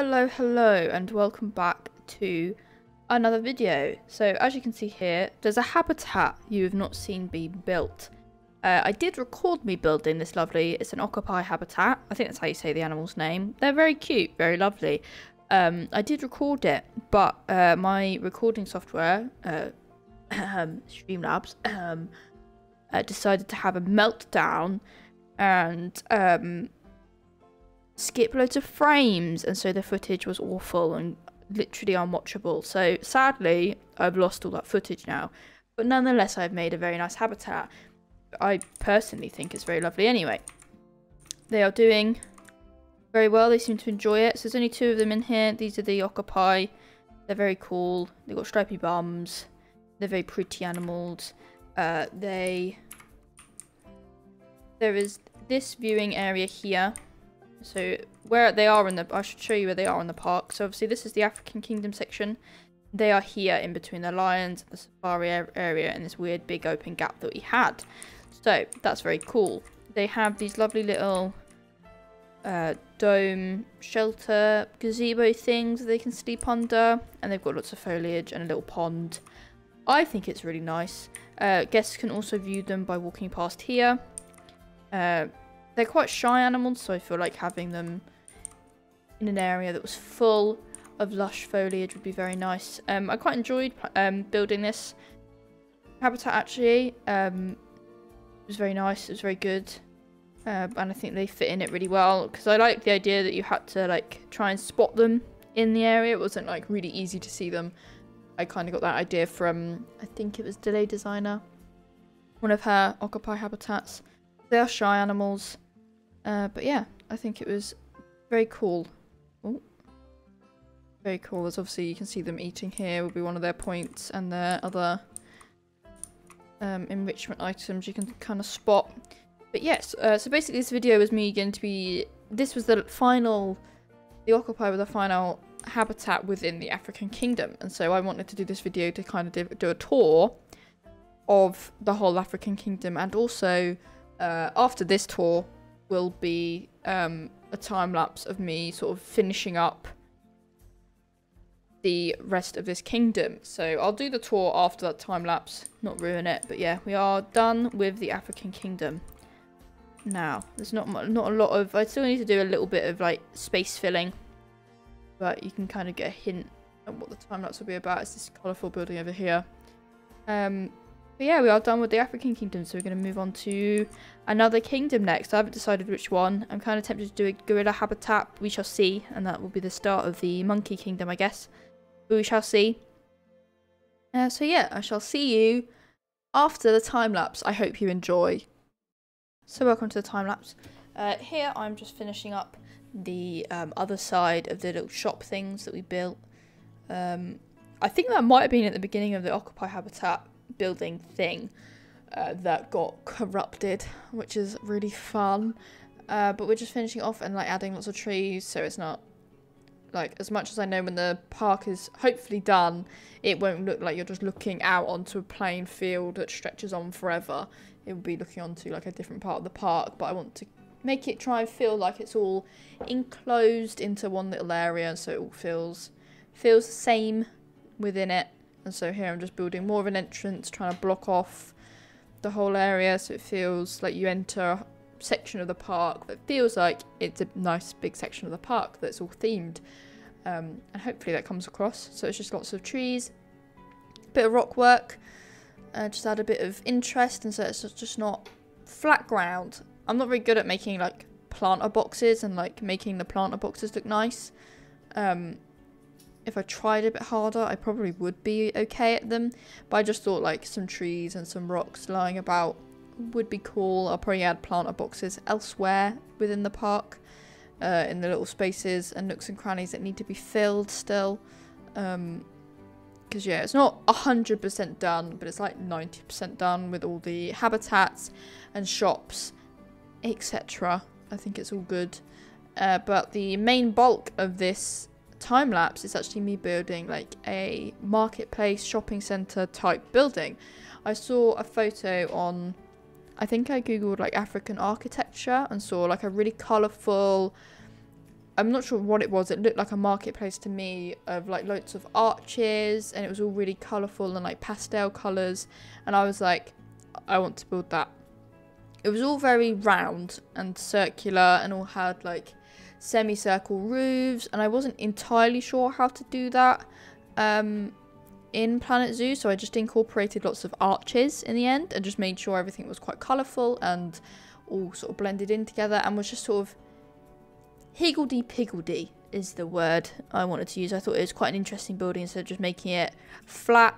Hello and welcome back to another video. So as you can see here, there's a habitat you have not seen being built. I did record me building this lovely, it's an Okapi habitat. I think that's how you say the animal's name. They're very cute, very lovely. I did record it, but my recording software, Streamlabs, decided to have a meltdown and skip loads of frames, and so the footage was awful and literally unwatchable. So sadly I've lost all that footage now, but nonetheless I've made a very nice habitat. I personally think it's very lovely anyway. They are doing very well, they seem to enjoy it. So there's only 2 of them in here. These are the Okapi. They're very cool, they've got stripy bums, they're very pretty animals. There is this viewing area here. So where they are in the, I should show you where they are in the park. So obviously this is the African Kingdom section. They are here in between the lions, the safari area, and this weird big open gap that we had. So that's very cool. They have these lovely little dome shelter gazebo things that they can sleep under, and they've got lots of foliage and a little pond. I think it's really nice. Guests can also view them by walking past here. They're quite shy animals, so I feel like having them in an area that was full of lush foliage would be very nice. I quite enjoyed building this habitat actually. It was very nice, it was very good. And I think they fit in it really well, because I like the idea that you had to like try and spot them in the area. It wasn't like really easy to see them. I kind of got that idea from, I think it was Delay Designer, one of her Okapi habitats. They are shy animals, but yeah, I think it was very cool. Ooh. Very cool. As obviously you can see them eating here will be one of their points, and their other enrichment items you can kind of spot. But yes, so basically this video was me going to be, this was the Okapi were the final habitat within the African Kingdom, and so I wanted to do this video to kind of do a tour of the whole African Kingdom, and also after this tour will be a time lapse of me sort of finishing up the rest of this kingdom. So I'll do the tour after that time lapse, not ruin it. But yeah, we are done with the African Kingdom. Now, there's not a lot of, I still need to do a little bit of like space filling, but you can kind of get a hint at what the time lapse will be about. It's this colourful building over here. But yeah, we are done with the African Kingdom, so we're going to move on to another kingdom next. I haven't decided which one. I'm kind of tempted to do a gorilla habitat. We shall see, and that will be the start of the monkey kingdom, I guess. But we shall see. So yeah, I shall see you after the time lapse. I hope you enjoy. So welcome to the time lapse. Here I'm just finishing up the other side of the little shop things that we built. I think that might have been at the beginning of the Okapi habitat building thing that got corrupted, which is really fun. But we're just finishing off and like adding lots of trees, so it's not like, as much as I know when the park is hopefully done, it won't look like you're just looking out onto a plain field that stretches on forever. It will be looking onto like a different part of the park, but I want to make it try and feel like it's all enclosed into one little area, so it all feels the same within it. And so here I'm just building more of an entrance, trying to block off the whole area so it feels like you enter a section of the park that feels like it's a nice big section of the park that's all themed. And hopefully that comes across. So it's just lots of trees, a bit of rock work, just add a bit of interest, and so it's just not flat ground. I'm not very good at making like planter boxes and like making the planter boxes look nice. If I tried a bit harder, I probably would be okay at them. But I just thought like some trees and some rocks lying about would be cool. I'll probably add planter boxes elsewhere within the park, in the little spaces and nooks and crannies that need to be filled still. Because yeah, it's not 100% done, but it's like 90% done with all the habitats and shops, etc. I think it's all good. But the main bulk of this time lapse is actually me building like a marketplace shopping center type building. I saw a photo on, I think I googled like African architecture and saw like a really colorful I'm not sure what it was. It looked like a marketplace to me of like loads of arches, and it was all really colourful and like pastel colours. And I was like, I want to build that. It was all very round and circular and all had like semicircle roofs, and I wasn't entirely sure how to do that in Planet Zoo, so I just incorporated lots of arches in the end and just made sure everything was quite colourful and all sort of blended in together, and was just sort of higgledy-piggledy is the word I wanted to use. I thought it was quite an interesting building instead of just making it flat.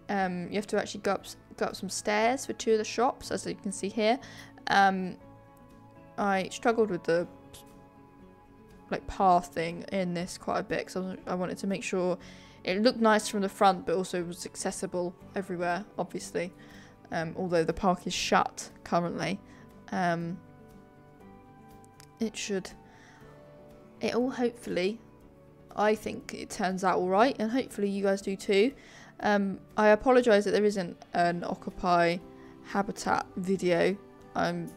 You have to actually go up some stairs for 2 of the shops, as you can see here. I struggled with the like path thing in this quite a bit, because I wanted to make sure it looked nice from the front, but also was accessible everywhere, obviously. Although the park is shut currently. It all hopefully, I think it turns out alright, and hopefully you guys do too. I apologise that there isn't an Okapi habitat video. I'm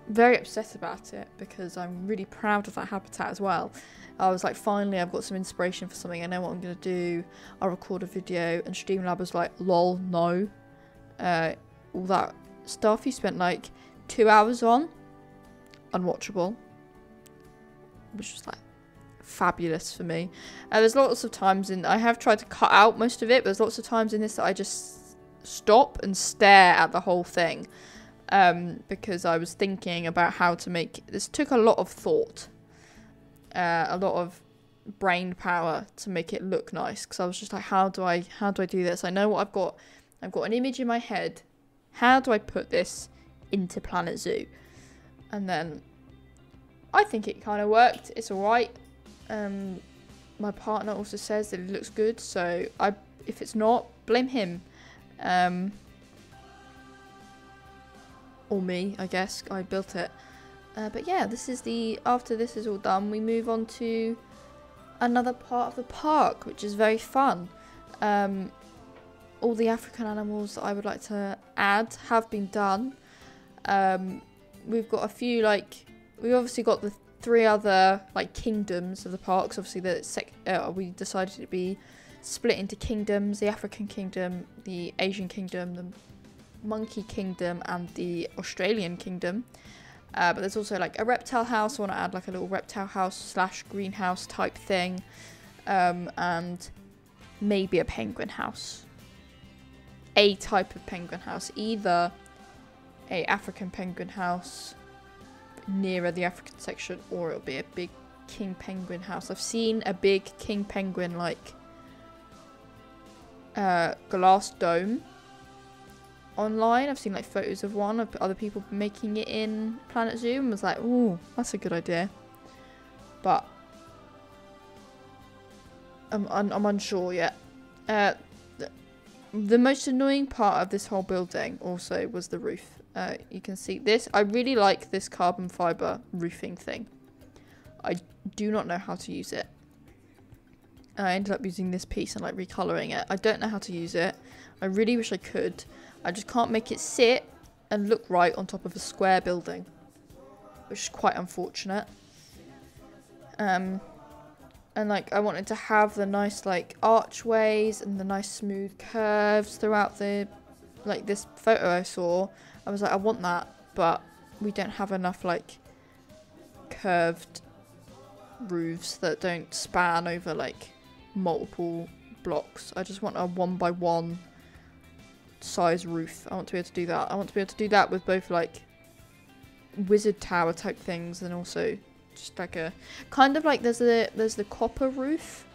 very upset about it because I'm really proud of that habitat as well. I was like, finally I've got some inspiration for something, I know what I'm going to do, I'll record a video. And Streamlab was like, lol, no. All that stuff you spent like 2 hours on, unwatchable. Which was like fabulous for me. There's lots of times I have tried to cut out most of it, but there's lots of times in this that I just stop and stare at the whole thing. Because I was thinking about how to make this. Took a lot of thought, a lot of brain power to make it look nice, because I was just like, how do I do this? I know what I've got an image in my head. How do I put this into Planet Zoo? And then I think it kind of worked. It's alright. My partner also says that it looks good, so if it's not, blame him. Or me, I guess. I built it. But yeah, after this is all done, we move on to another part of the park, which is very fun. All the African animals that I would like to add have been done. We've got a few, we've obviously got the 3 other, kingdoms of the parks. Obviously, we decided to be split into kingdoms: the African kingdom, the Asian kingdom, the Monkey Kingdom, and the Australian Kingdom. But there's also a reptile house. I want to add a little reptile house / greenhouse type thing, and maybe a penguin house. A type of penguin house, either a African penguin house nearer the African section, or it'll be a big king penguin house. I've seen a big king penguin glass dome online. I've seen photos of one of other people making it in Planet Zoo, and was like, ooh, that's a good idea. But I'm unsure yet. The most annoying part of this whole building also was the roof. You can see this. I really like this carbon fiber roofing thing. I do not know how to use it. I ended up using this piece and recoloring it. I don't know how to use it. I really wish I could. I just can't make it sit and look right on top of a square building, which is quite unfortunate. And I wanted to have the nice archways and the nice smooth curves throughout the this photo I saw. I was like, I want that, but we don't have enough curved roofs that don't span over multiple blocks. I just want a 1x1 size roof. I want to be able to do that. I want to be able to do that with both wizard tower type things, and also just a kind of there's the copper roof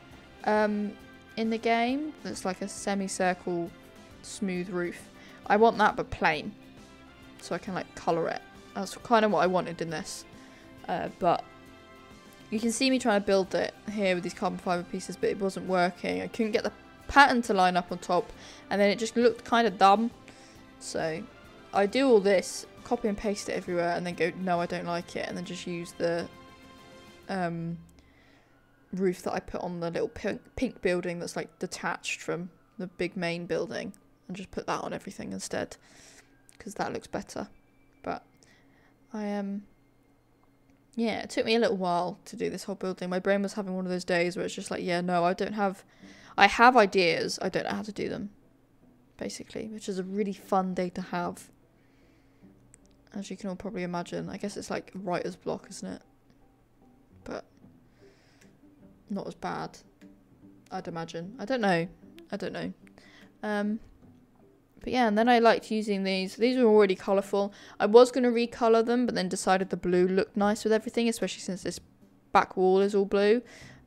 in the game that's a semicircle smooth roof. I want that, but plain, so I can colour it. That's kind of what I wanted in this. But you can see me trying to build it here with these carbon fibre pieces, but it wasn't working. I couldn't get the pattern to line up on top, and then it just looked kind of dumb. So I do all this, copy and paste it everywhere, and then go, no, I don't like it, and then just use the roof that I put on the little pink building that's detached from the big main building, and just put that on everything instead, because that looks better. But I am yeah, it took me a little while to do this whole building. My brain was having one of those days where it's just like, yeah, no, I have ideas, I don't know how to do them, basically, which is a really fun day to have. As you can all probably imagine. I guess it's like writer's block, isn't it? But not as bad, I'd imagine. I don't know. But yeah, and then I liked using these. These were already colourful. I was going to recolour them, but then decided the blue looked nice with everything, especially since this back wall is all blue.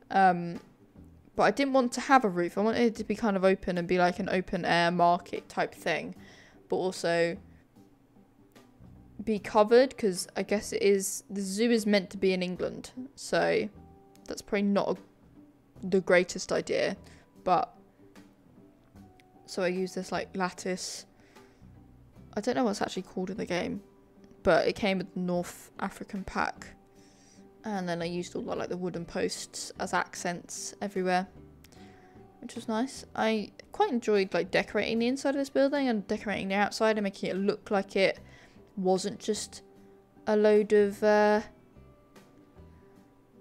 But I didn't want to have a roof. I wanted it to be kind of open and be like an open air market type thing. But also be covered, because I guess it is, the zoo is meant to be in England. So that's probably not the greatest idea. But so I use this like lattice. I don't know what's actually called in the game, but it came with the North African pack. And then I used all the, like the wooden posts as accents everywhere, which was nice. I quite enjoyed like decorating the inside of this building and decorating the outside and making it look like it wasn't just a load of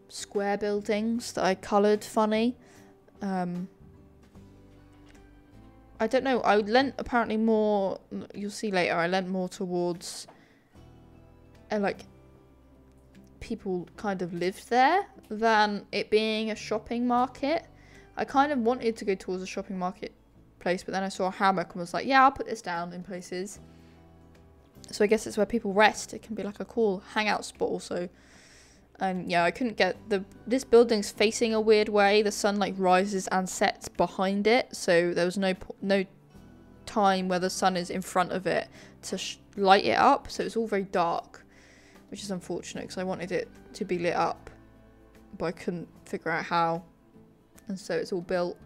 square buildings that I coloured funny. I don't know, I lent apparently more, you'll see later, I lent more towards like people kind of lived there than it being a shopping market. I kind of wanted to go towards a shopping market place, but then I saw a hammock and was like, yeah, I'll put this down in places. So I guess it's where people rest. It can be like a cool hangout spot also. And yeah, I couldn't get this building's facing a weird way. The sun like rises and sets behind it, so there was no time where the sun is in front of it to light it up. So it's all very dark, which is unfortunate because I wanted it to be lit up, but I couldn't figure out how. And so it's all built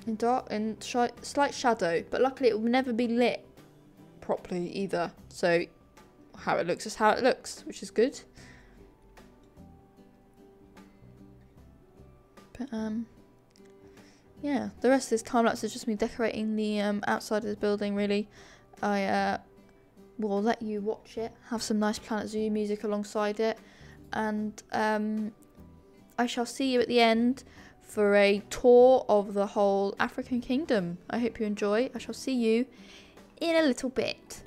in dark and slight shadow. But luckily, it will never be lit properly either. So how it looks is how it looks, which is good. But yeah, the rest of this time lapse is just me decorating the outside of this building. Really, I will let you watch it, have some nice Planet Zoo music alongside it, and I shall see you at the end for a tour of the whole African kingdom. I hope you enjoy. I shall see you in a little bit.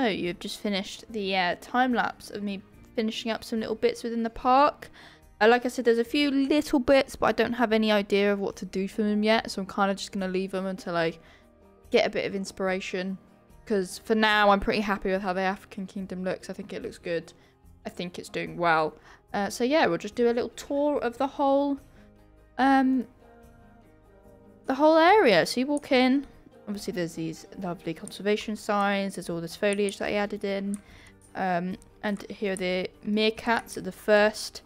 So you've just finished the time lapse of me finishing up some little bits within the park. Like I said, there's a few little bits, but I don't have any idea of what to do for them yet. So I'm kind of just going to leave them until I get a bit of inspiration. Because for now, I'm pretty happy with how the African Kingdom looks. I think it looks good. I think it's doing well. So yeah, we'll just do a little tour of the whole area. So you walk in. Obviously, there's these lovely conservation signs. There's all this foliage that I added in. And here are the meerkats, are the first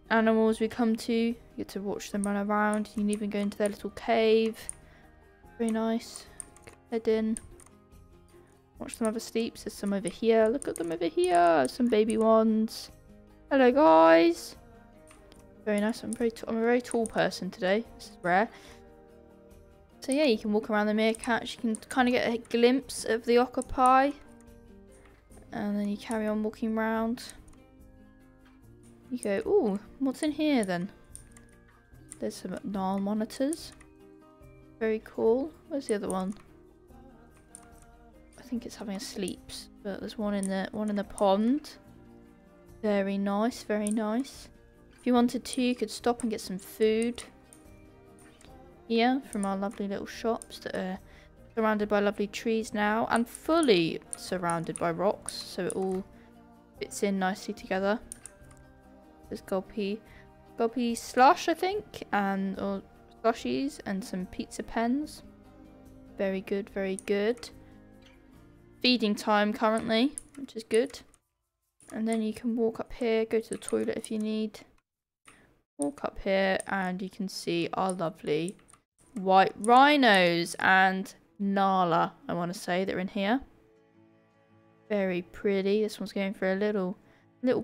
animals we come to. You get to watch them run around. You can even go into their little cave. Very nice. Head in. Watch them have a sleep. There's some over here. Look at them over here. Some baby ones. Hello, guys. Very nice. I'm a very tall person today. This is rare. So yeah, you can walk around the meerkats. You can kind of get a glimpse of the Okapi. And then you carry on walking around. You go, ooh, what's in here then? There's some Nile monitors. Very cool. Where's the other one? I think it's having a sleep, but there's one in the pond. Very nice, very nice. If you wanted to, you could stop and get some food here from our lovely little shops that are surrounded by lovely trees now and fully surrounded by rocks, so it all fits in nicely together. There's gulpy slush, I think, or slushies and some pizza pens. Very good, very good. Feeding time currently, which is good. And then you can walk up here, go to the toilet if you need. Walk up here and you can see our lovely white rhinos and Nala, I want to say, they're in here. Very pretty. This one's going for a little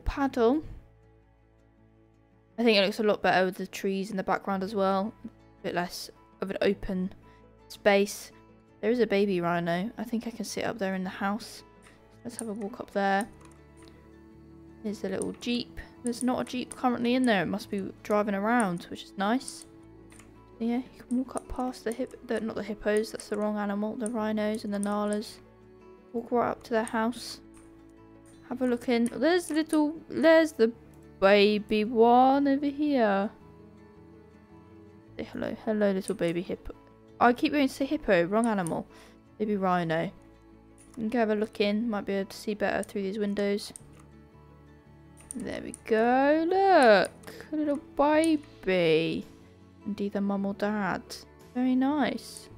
paddle. I think it looks a lot better with the trees in the background as well. A bit less of an open space. There is a baby rhino. I think I can sit up there in the house. Let's have a walk up there. Here's the little jeep. There's not a jeep currently in there. It must be driving around, which is nice. Yeah, you can walk up past not the hippos, that's the wrong animal. The rhinos and the Nalas. Walk right up to their house. Have a look in. There's the baby one over here. Say hello. Hello, little baby hippo. I keep going to say hippo, wrong animal. Baby rhino. You can go have a look in. Might be able to see better through these windows. There we go. Look. A little baby. And either mum or dad. Very nice.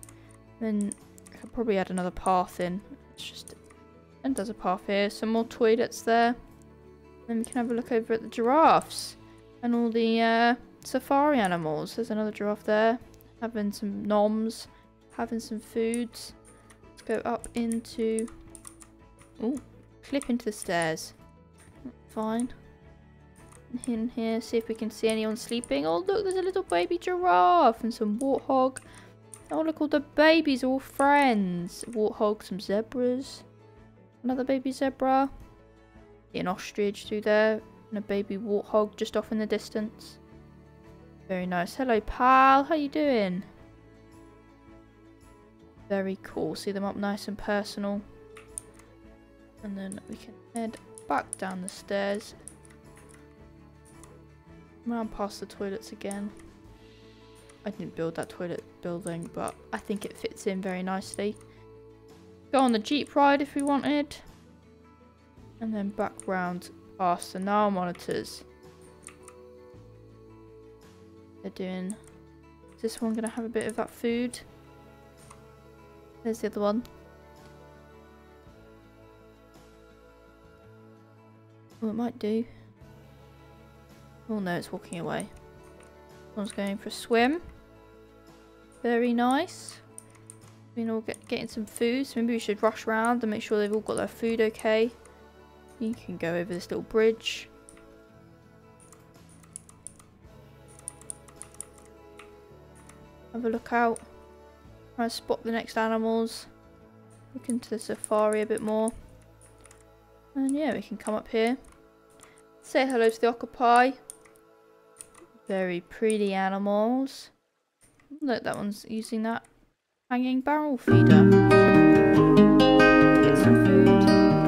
Then I could probably add another path in. And there's a path here. Some more toilets there. Then we can have a look over at the giraffes. And all the safari animals. There's another giraffe there. Having some noms. Having some foods. Let's go up into... Ooh. Clip into the stairs. Fine. In here, see if we can see anyone sleeping. Oh look, there's a little baby giraffe and some warthog. Oh look, all the babies are all friends. Warthog, some zebras. Another baby zebra. See an ostrich through there. And a baby warthog just off in the distance. Very nice. Hello pal, how you doing? Very cool. See them up nice and personal. And then we can head back down the stairs. Round past the toilets again. I didn't build that toilet building, but I think it fits in very nicely. Go on the jeep ride if we wanted. And then back round past the Nile monitors. They're doing... Is this one going to have a bit of that food? There's the other one. Oh, it might do. Oh no, it's walking away. One's going for a swim. Very nice. We're all getting some food, so maybe we should rush around and make sure they've all got their food okay. You can go over this little bridge. Have a look out. Try to spot the next animals. Look into the safari a bit more. And yeah, we can come up here. Say hello to the Okapi. Very pretty animals. Look, that one's using that hanging barrel feeder. Get some food.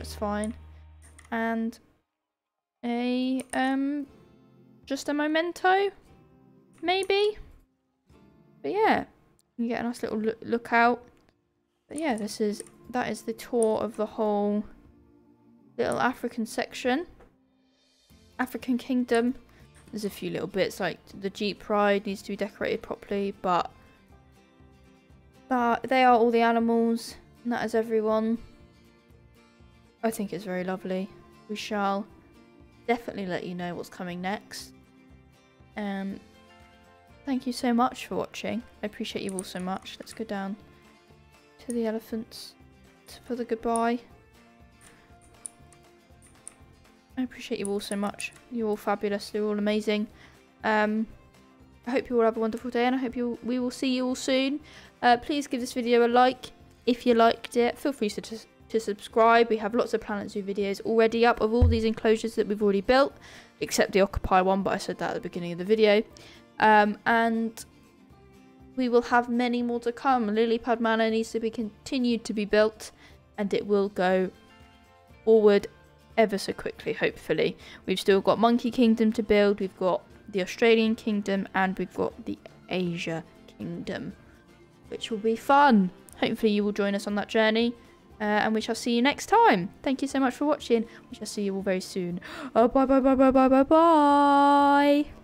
that's fine. And a just a memento, maybe. But yeah, you get a nice little look out. But yeah, that is the tour of the whole little African section. African Kingdom. There's a few little bits like the Jeep ride needs to be decorated properly, but they are all the animals, and that is everyone. I think it's very lovely. We shall definitely let you know what's coming next. Thank you so much for watching. I appreciate you all so much. Let's go down to the elephants for the goodbye. I appreciate you all so much. You're all fabulous. You're all amazing. I hope you all have a wonderful day, and I hope we will see you all soon. Please give this video a like if you liked it. Feel free to subscribe. We have lots of Planet Zoo videos already up of all these enclosures that we've already built, except the Okapi one, but I said that at the beginning of the video. And we will have many more to come. Lilypad Manor needs to be continued to be built, and it will go forward ever so quickly, hopefully. We've still got Monkey Kingdom to build, we've got the Australian Kingdom, and we've got the Asia Kingdom, which will be fun. Hopefully you will join us on that journey, and we shall see you next time. Thank you so much for watching. We shall see you all very soon. Bye bye bye bye bye bye bye bye.